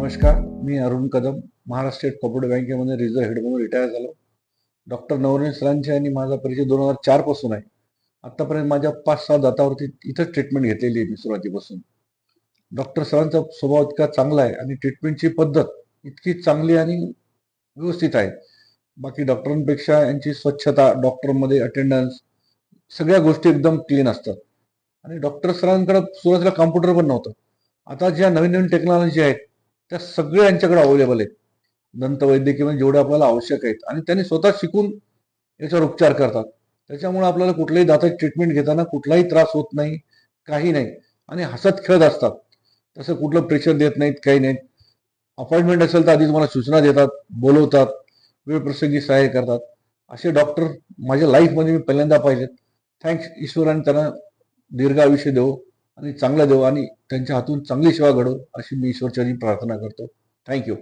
नमस्कार, मी Arun Kadam, Maharashtra state cooperative बँकेमध्ये reserve head म्हणून रिटायर झालो. डॉक्टर नवनीत सरांची आणि माझा परिचय 2004 पासून आहे. आतापर्यंत माझ्या 5-6 दातावरती इथंच ट्रीटमेंट घेतलेली आहे मी सुरुवातीपासून. डॉक्टर सरांचा स्वभाव इतका चांगला आहे आणि ट्रीटमेंटची पद्धत इतकी चांगली आणि व्यवस्थित आहे. बाकी डॉक्टरांपेक्षा यांची स्वच्छता, डॉक्टरमध्ये अटेंडन्स, सगळ्या गोष्टी एकदम क्लीन असतात. आणि डॉक्टर सरांकडे सुरुवातीला कॉम्प्युटर पण नव्हतं. आता ज्या नवीन नवीन टेक्नॉलॉजी आहेत त्या सगळ्या यांच्याकडे अवेलेबल आहेत. दंतवैद्यकीय जेवढे आपल्याला आवश्यक आहेत आणि त्यांनी स्वतः शिकून याच्यावर उपचार करतात. त्याच्यामुळे आपल्याला कुठल्याही दाताची ट्रीटमेंट घेताना कुठलाही त्रास होत नाही, काही नाही आणि हसत खेळत असतात. तसं कुठलं प्रेशर देत नाहीत, काही नाहीत. अपॉइंटमेंट असेल तर आधीच मला सूचना देतात, बोलवतात, वेळ प्रसंगी सहाय्य करतात. असे डॉक्टर माझ्या लाईफमध्ये मी पहिल्यांदा पाहिलेत. थँक्स, ईश्वराने त्यांना दीर्घ आयुष्य देवो आणि चांगलं देवो आणि त्यांच्या हातून चांगली सेवा घडो अशी मी ईश्वरचरणी प्रार्थना करतो. थँक्यू.